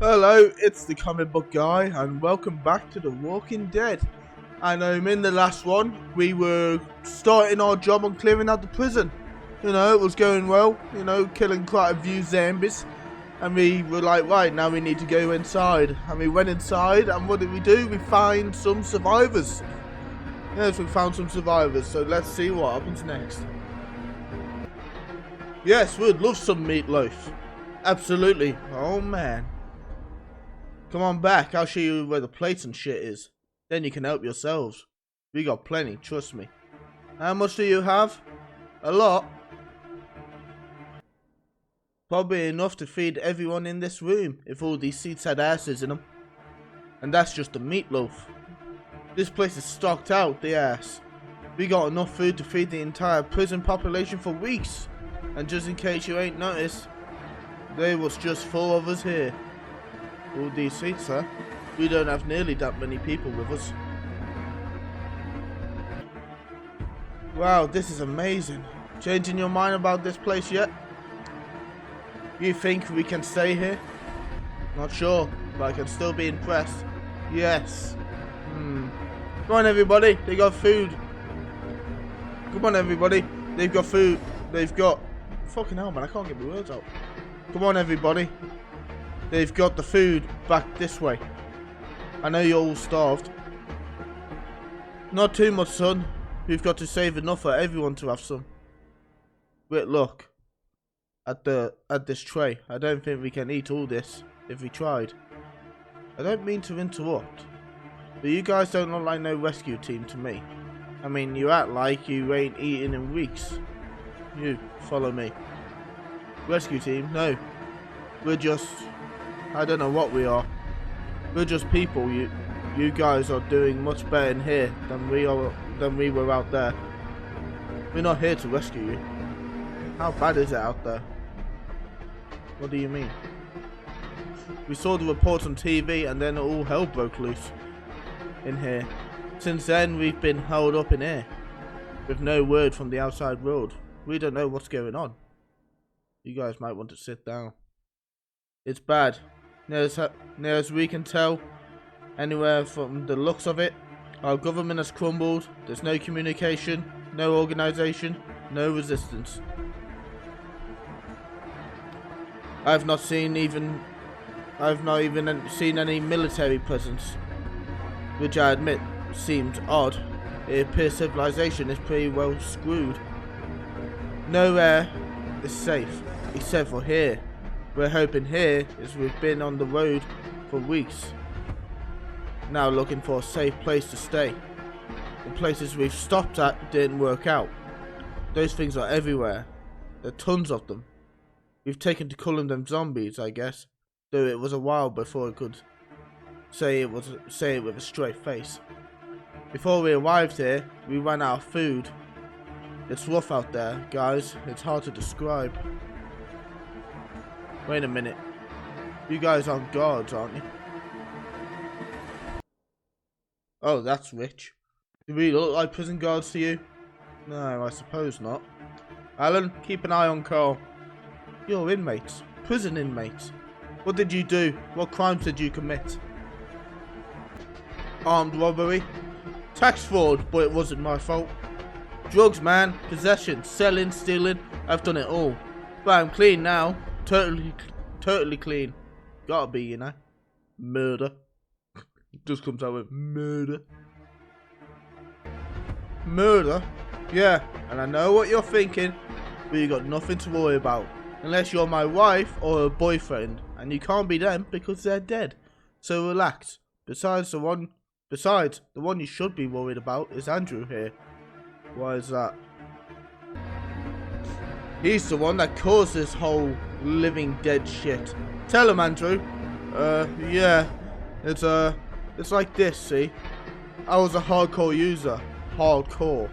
Hello, it's the comic book guy, and welcome back to The Walking Dead. And in the last one, we were starting our job on clearing out the prison. It was going well, killing quite a few zombies. And we were like, right, now we need to go inside. And we went inside, and what did we do? We found some survivors. Yes, we found some survivors, so let's see what happens next. Yes, we'd love some meatloaf. Absolutely. Oh, man. Come on back, I'll show you where the plates and shit is. Then you can help yourselves. We got plenty, trust me. How much do you have? A lot. Probably enough to feed everyone in this room if all these seats had asses in them. And that's just the meatloaf. This place is stocked out the ass. We got enough food to feed the entire prison population for weeks. And just in case you ain't noticed, there was just 4 of us here. All these seats, huh? We don't have nearly that many people with us. Wow, this is amazing. Changing your mind about this place yet? You think we can stay here? Not sure, but I can still be impressed. Yes. Come on everybody, they got food. Come on everybody, they've got food. They've got... Fucking hell man, I can't get my words out. Come on everybody. They've got the food back this way. I know you're all starved. Not too much, son. We've got to save enough for everyone to have some. Wait, look. At this tray. I don't think we can eat all this if we tried. I don't mean to interrupt, but you guys don't look like no rescue team to me. I mean, you act like you ain't eaten in weeks. You, follow me. Rescue team? No. We're just... I don't know what we are. We're just people. You guys are doing much better in here than we were out there. We're not here to rescue you. How bad is it out there? What do you mean? We saw the reports on TV and then all hell broke loose in here. Since then we've been held up in here with no word from the outside world. We don't know what's going on. You guys might want to sit down. It's bad. Near as we can tell, anywhere from the looks of it, our government has crumbled. There's no communication, no organization, no resistance. I've not even seen any military presence, which I admit seems odd. It appears civilization is pretty well screwed. Nowhere is safe, except for here. We're hoping here is we've been on the road for weeks. Now looking for a safe place to stay. The places we've stopped at didn't work out. Those things are everywhere. There are tons of them. We've taken to calling them zombies, I guess. Though it was a while before I could say it with a straight face. Before we arrived here, we ran out of food. It's rough out there, guys. It's hard to describe. Wait a minute. You guys are guards, aren't you? Oh, that's rich. Do we look like prison guards to you? No, I suppose not. Alan, keep an eye on Carl. You're inmates. Prison inmates. What did you do? What crimes did you commit? Armed robbery. Tax fraud, but it wasn't my fault. Drugs, man. Possession. Selling, stealing. I've done it all. But I'm clean now. Totally clean. Gotta be, you know. Murder. Just comes out with murder. Murder? Yeah, and I know what you're thinking, but you got nothing to worry about. Unless you're my wife or a boyfriend, and you can't be them because they're dead. So relax. Besides, the one you should be worried about is Andrew here. Why is that? He's the one that caused this whole living dead shit. Tell him, Andrew. Yeah. It's like this, see? I was a hardcore user. Hardcore.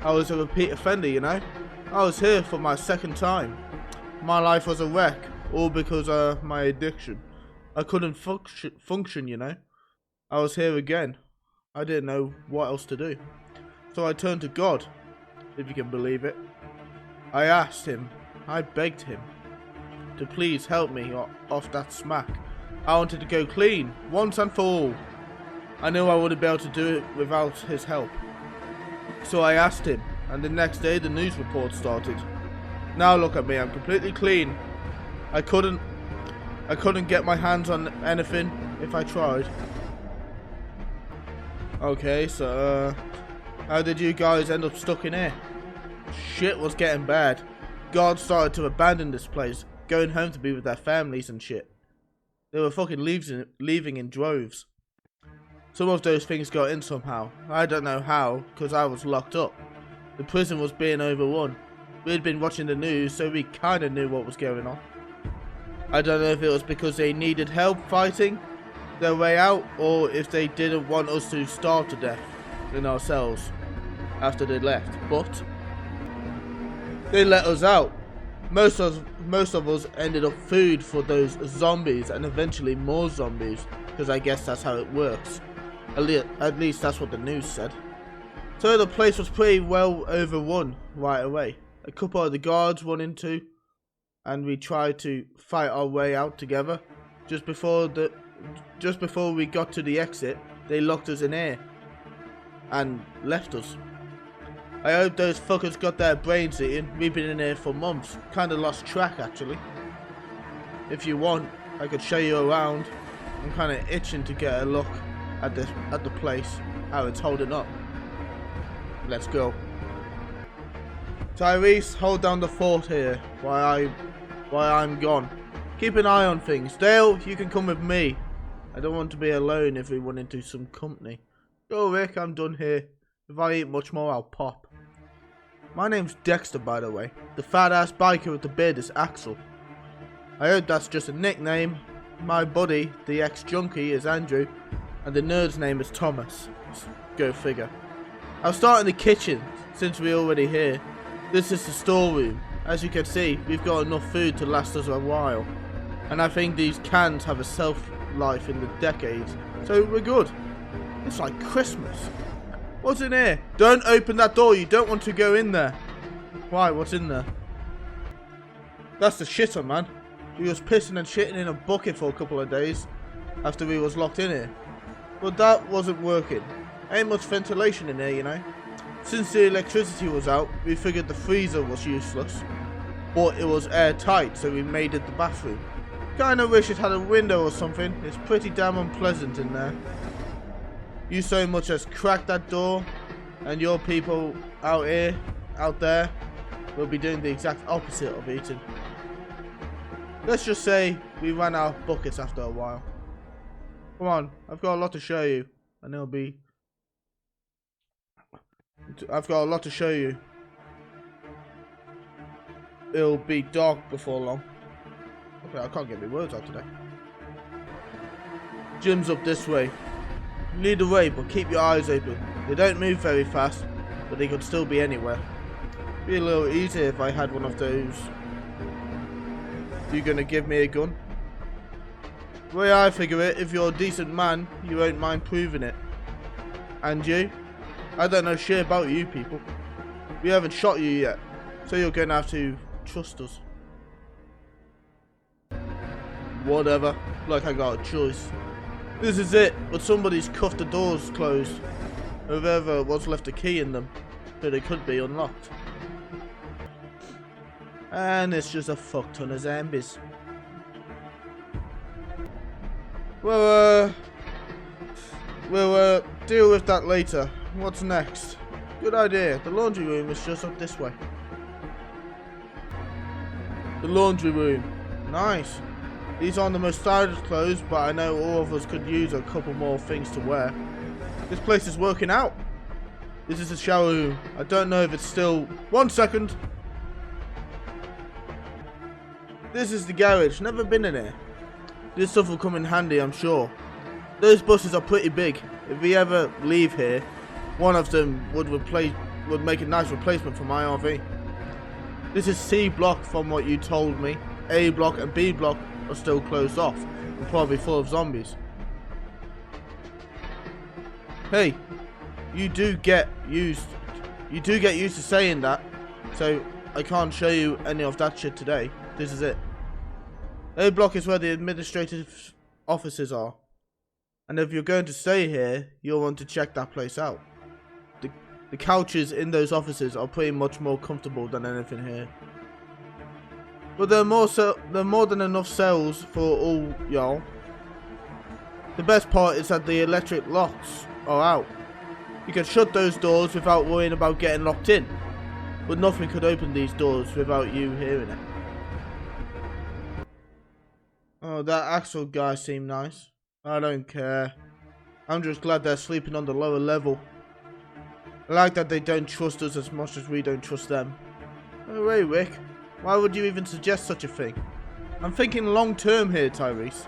I was a repeat offender, you know? I was here for my second time. My life was a wreck, all because of my addiction. I couldn't function, you know? I was here again. I didn't know what else to do. So I turned to God, if you can believe it. I asked him, I begged him to please help me off that smack. I wanted to go clean, once and for all. I knew I wouldn't be able to do it without his help. So I asked him, and the next day the news report started. Now look at me, I'm completely clean. I couldn't get my hands on anything if I tried. Okay, so how did you guys end up stuck in here? Shit was getting bad. Guards started to abandon this place, going home to be with their families and shit. They were fucking leaving in droves. Some of those things got in somehow. I don't know how, because I was locked up. The prison was being overrun. We'd been watching the news, so we kinda knew what was going on. I don't know if it was because they needed help fighting their way out, or if they didn't want us to starve to death in our cells after they left, but they let us out. Most of us ended up food for those zombies and eventually more zombies, because I guess that's how it works. At least that's what the news said. So the place was pretty well overrun right away. A couple of the guards went into, and we tried to fight our way out together. Just before we got to the exit, they locked us in here and left us. I hope those fuckers got their brains eaten. We've been in here for months. Kinda lost track actually. If you want, I could show you around. I'm kinda itching to get a look at the place, how it's holding up. Let's go. Tyrese, hold down the fort here while I'm gone. Keep an eye on things. Dale, you can come with me. I don't want to be alone if we run into some company. Go Rick, I'm done here. If I eat much more, I'll pop. My name's Dexter, by the way. The fat-ass biker with the beard is Axel. I hope that's just a nickname. My buddy, the ex-junkie, is Andrew, and the nerd's name is Thomas. Go figure. I'll start in the kitchen, since we're already here. This is the storeroom. As you can see, we've got enough food to last us a while. And I think these cans have a shelf-life in the decades, so we're good. It's like Christmas. What's in here? Don't open that door, you don't want to go in there. Why, what's in there? That's the shitter, man. We was pissing and shitting in a bucket for a couple of days after we was locked in here. But that wasn't working. Ain't much ventilation in here, you know. Since the electricity was out, we figured the freezer was useless. But it was airtight, so we made it the bathroom. Kinda wish it had a window or something. It's pretty damn unpleasant in there. You so much as crack that door, and your people out there, will be doing the exact opposite of eating. Let's just say we ran out of buckets after a while. Come on, I've got a lot to show you, and I've got a lot to show you. It'll be dark before long. Okay, I can't get my words out today. Gym's up this way. Lead the way, but keep your eyes open. They don't move very fast, but they could still be anywhere. Be a little easier if I had one of those. You gonna give me a gun? The way I figure it, if you're a decent man, you won't mind proving it. And you? I don't know shit about you people. We haven't shot you yet, so you're gonna have to trust us. Whatever, like I got a choice. This is it, but somebody's cuffed the doors closed. Whoever was left a key in them, so they could be unlocked. And it's just a fuck ton of zombies. We'll deal with that later. What's next? Good idea. The laundry room is just up this way. The laundry room. Nice. These aren't the most stylish clothes, but I know all of us could use a couple more things to wear. This place is working out. This is the shower room. I don't know if it's still... 1 second. This is the garage. Never been in here. This stuff will come in handy, I'm sure. Those buses are pretty big. If we ever leave here, one of them would make a nice replacement for my RV. This is C block from what you told me. A block and B block are still closed off and probably full of zombies. Hey, you do get used to saying that, so I can't show you any of that shit today. This is it. A block is where the offices are. And if you're going to stay here, you'll want to check that place out. The couches in those offices are pretty much more comfortable than anything here. But there are more than enough cells for all y'all. The best part is that the electric locks are out. You can shut those doors without worrying about getting locked in. But nothing could open these doors without you hearing it. Oh, that Axel guy seemed nice. I don't care. I'm just glad they're sleeping on the lower level. I like that they don't trust us as much as we don't trust them. Oh, wait, Rick. Why would you even suggest such a thing? I'm thinking long term here, Tyrese.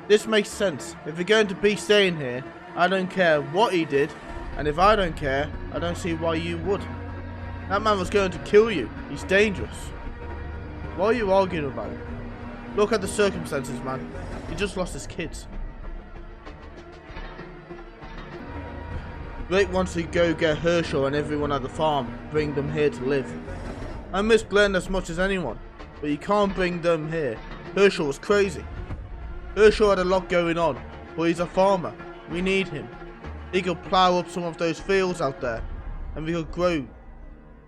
This makes sense. If you're going to be staying here, I don't care what he did. And if I don't care, I don't see why you would. That man was going to kill you. He's dangerous. What are you arguing about? Look at the circumstances, man. He just lost his kids. Rick wants to go get Herschel and everyone at the farm, bring them here to live. I miss Glenn as much as anyone, but you can't bring them here. Herschel was crazy. Herschel had a lot going on, but he's a farmer. We need him. He could plough up some of those fields out there, and we could grow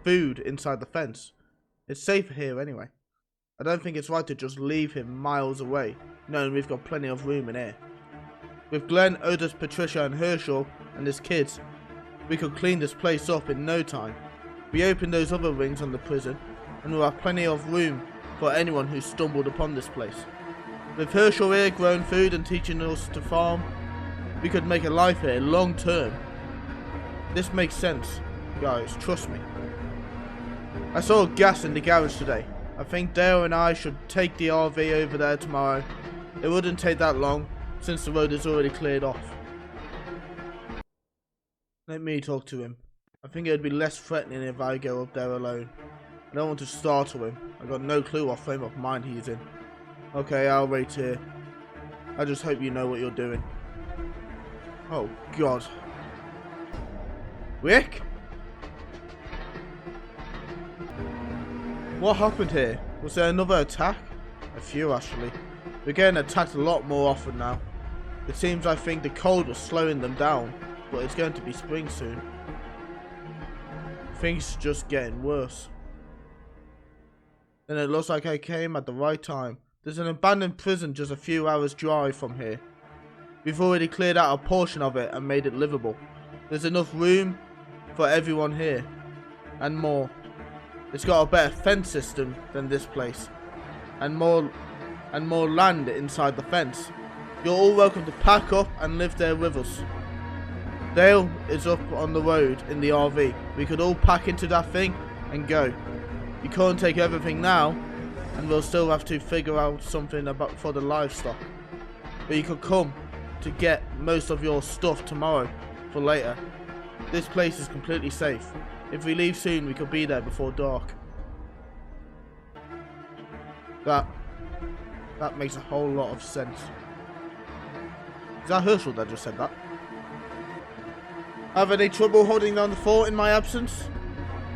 food inside the fence. It's safer here anyway. I don't think it's right to just leave him miles away, knowing we've got plenty of room in here. With Glenn, Otis, Patricia and Herschel and his kids, we could clean this place up in no time. We open those other wings on the prison, and we'll have plenty of room for anyone who stumbled upon this place. With Herschel here growing food and teaching us to farm, we could make a life here long term. This makes sense, guys, trust me. I saw gas in the garage today. I think Dale and I should take the RV over there tomorrow. It wouldn't take that long, since the road is already cleared off. Let me talk to him. I think it would be less threatening if I go up there alone. I don't want to startle him. I got no clue what frame of mind he's in. Okay, I'll wait here. I just hope you know what you're doing. Oh God. Rick? What happened here? Was there another attack? A few actually. We're getting attacked a lot more often now. It seems I think the cold was slowing them down, but it's going to be spring soon. Things just getting worse. Then it looks like I came at the right time. There's an abandoned prison just a few hours drive from here. We've already cleared out a portion of it and made it livable. There's enough room for everyone here. And more. It's got a better fence system than this place. And more land inside the fence. You're all welcome to pack up and live there with us. Dale is up on the road in the RV. We could all pack into that thing and go. You can't take everything now, and we'll still have to figure out something for the livestock. But you could come to get most of your stuff tomorrow for later. This place is completely safe. If we leave soon, we could be there before dark. That makes a whole lot of sense. Is that Herschel that just said that? Have any trouble holding down the fort in my absence?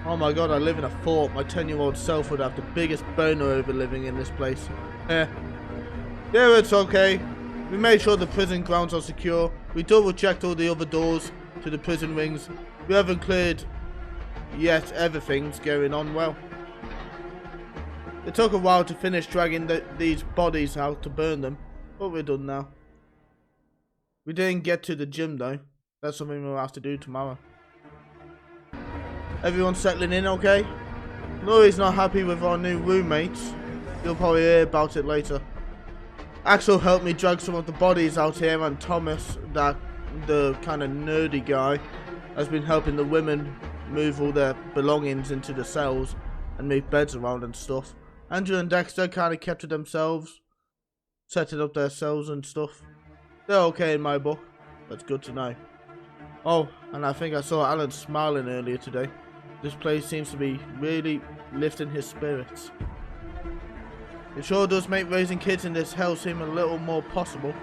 Oh my God, I live in a fort. My 10-year-old self would have the biggest boner over living in this place. Yeah, it's okay. We made sure the prison grounds are secure. We double checked all the other doors to the prison wings. We haven't cleared yet. Everything's going on well. It took a while to finish dragging these bodies out to burn them, but we're done now. We didn't get to the gym though. That's something we'll have to do tomorrow. Everyone settling in okay? Laurie's not happy with our new roommates. You'll probably hear about it later. Axel helped me drag some of the bodies out here, and Thomas, the kind of nerdy guy, has been helping the women move all their belongings into the cells and move beds around and stuff. Andrew and Dexter kind of kept to themselves, setting up their cells and stuff. They're okay in my book. That's good to know. Oh, and I think I saw Alan smiling earlier today. This place seems to be really lifting his spirits. It sure does make raising kids in this hell seem a little more possible.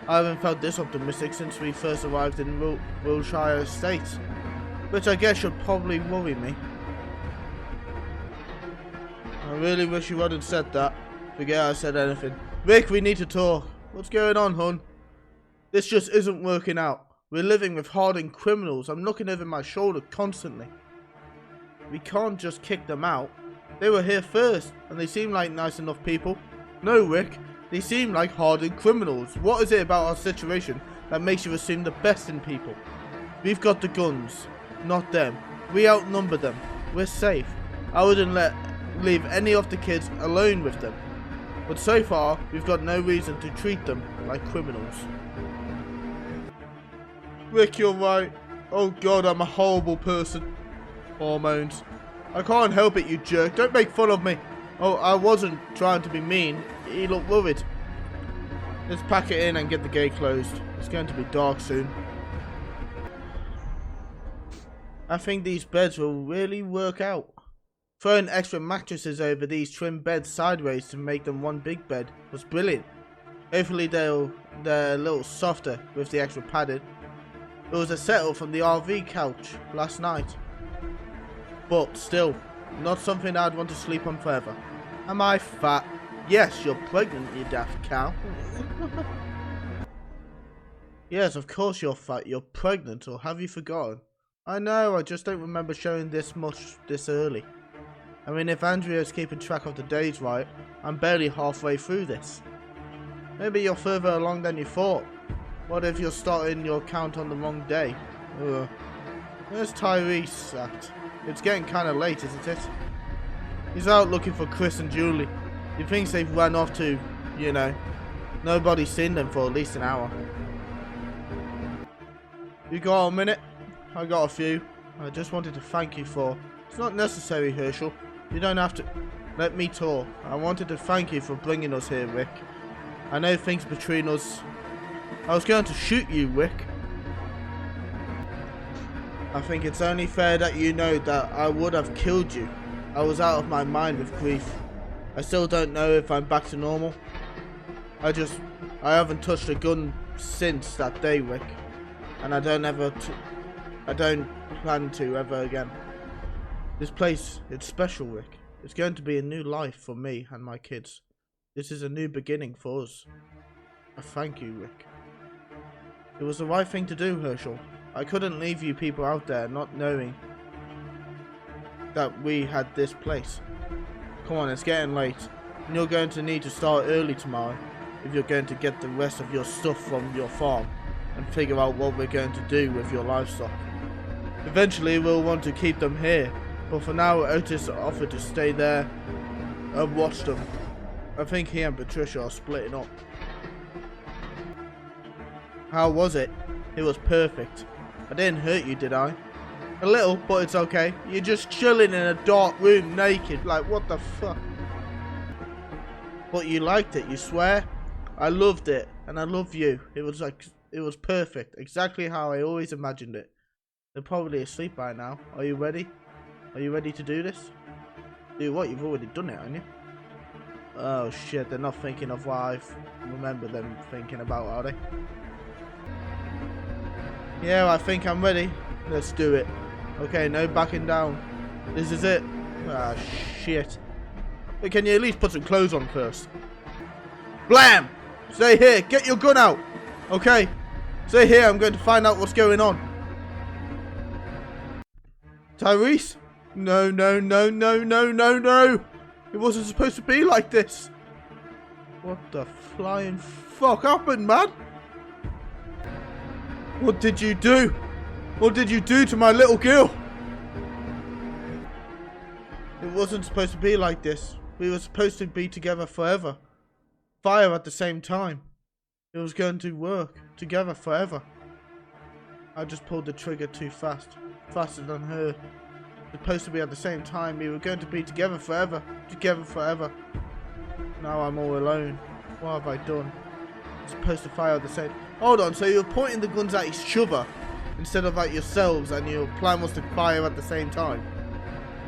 I haven't felt this optimistic since we first arrived in Wilshire Estates, which I guess should probably worry me. I really wish you hadn't said that. Forget I said anything. Rick, we need to talk. What's going on, hon? This just isn't working out. We're living with hardened criminals. I'm looking over my shoulder constantly. We can't just kick them out. They were here first, and they seem like nice enough people. No, Rick. They seem like hardened criminals. What is it about our situation that makes you assume the best in people? We've got the guns, not them. We outnumber them. We're safe. I wouldn't leave any of the kids alone with them. But so far, we've got no reason to treat them like criminals. Rick, you're right. Oh God, I'm a horrible person. Hormones. I can't help it, you jerk. Don't make fun of me. Oh, I wasn't trying to be mean. He looked worried. Let's pack it in and get the gate closed. It's going to be dark soon. I think these beds will really work out. Throwing extra mattresses over these trim beds sideways to make them one big bed was brilliant. Hopefully they're a little softer with the extra padding. It was a settle from the RV couch last night. But still, not something I'd want to sleep on forever. Am I fat? Yes, you're pregnant, you daft cow. Yes, of course you're fat. You're pregnant, or have you forgotten? I know, I just don't remember showing this much this early. I mean, if Andrea's keeping track of the days right, I'm barely halfway through this. Maybe you're further along than you thought. What if you're starting your count on the wrong day? Ugh. Where's Tyrese at? It's getting kind of late, isn't it? He's out looking for Chris and Julie. He thinks they've run off to, you know. Nobody's seen them for at least an hour. You got a minute? I got a few. I just wanted to thank you for... It's not necessary, Herschel. You don't have to... Let me talk. I wanted to thank you for bringing us here, Rick. I know things between us... I was going to shoot you, Rick. I think it's only fair that you know that I would have killed you. I was out of my mind with grief. I still don't know if I'm back to normal. I haven't touched a gun since that day, Rick. And I don't plan to ever again. This place, it's special, Rick. It's going to be a new life for me and my kids. This is a new beginning for us. I thank you, Rick. It was the right thing to do, Herschel. I couldn't leave you people out there not knowing that we had this place. Come on, it's getting late. And you're going to need to start early tomorrow if you're going to get the rest of your stuff from your farm and figure out what we're going to do with your livestock. Eventually we'll want to keep them here, but for now Otis offered to stay there and watch them. I think he and Patricia are splitting up. How was it? It was perfect. I didn't hurt you, did I? A little, but it's okay. You're just chilling in a dark room naked, like what the fuck? But you liked it, you swear? I loved it, and I love you. It was perfect, exactly how I always imagined it. They're probably asleep by now. Are you ready? Are you ready to do this? Do what? You've already done it, haven't you? Oh shit, they're not thinking of what I remember them thinking about, are they? Yeah, I think I'm ready. Let's do it. Okay, no backing down. This is it. Ah, shit. But can you at least put some clothes on first? Blam! Stay here. Get your gun out. Okay. Stay here. I'm going to find out what's going on. Tyrese? No, no, no, no, no, no, no. It wasn't supposed to be like this. What the flying fuck happened, man? What did you do? What did you do to my little girl? It wasn't supposed to be like this. We were supposed to be together forever. Fire at the same time. It was going to work together forever. I just pulled the trigger too fast. Faster than her. Supposed to be at the same time. We were going to be together forever. Together forever. Now I'm all alone. What have I done? Supposed to fire at the same... Hold on, so you're pointing the guns at each other instead of at yourselves, and your plan was to fire at the same time.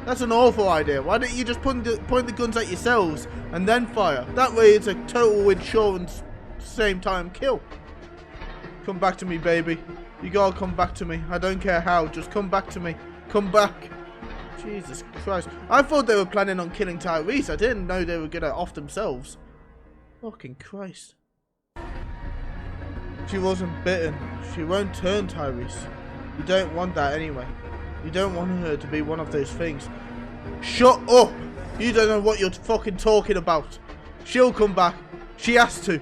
That's an awful idea. Why don't you just point the guns at yourselves and then fire? That way it's a total insurance same time kill. Come back to me, baby. You gotta come back to me. I don't care how, just come back to me. Come back. Jesus Christ. I thought they were planning on killing Tyrese. I didn't know they were gonna off themselves. Fucking Christ. She wasn't bitten. She won't turn, Tyrese. You don't want that anyway. You don't want her to be one of those things. Shut up! You don't know what you're fucking talking about. She'll come back. She has to.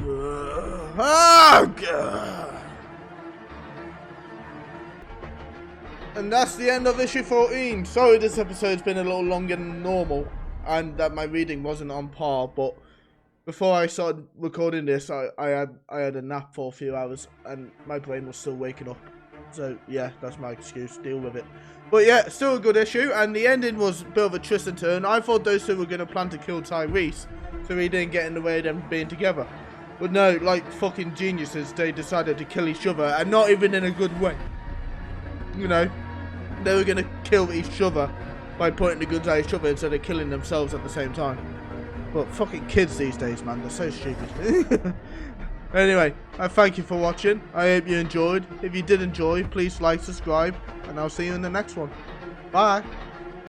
Oh, God. And that's the end of issue 14. Sorry this episode's been a little longer than normal and that my reading wasn't on par, but before I started recording this, I had a nap for a few hours and my brain was still waking up. So yeah, that's my excuse. Deal with it. But yeah, still a good issue, and the ending was a bit of a twist and turn. I thought those two were going to plan to kill Tyrese, so he didn't get in the way of them being together. But no, like fucking geniuses, they decided to kill each other, and not even in a good way. You know, they were going to kill each other by pointing the guns at each other instead of killing themselves at the same time. But fucking kids these days, man, they're so stupid. Anyway, I thank you for watching. I hope you enjoyed. If you did enjoy, please like, subscribe, and I'll see you in the next one. Bye.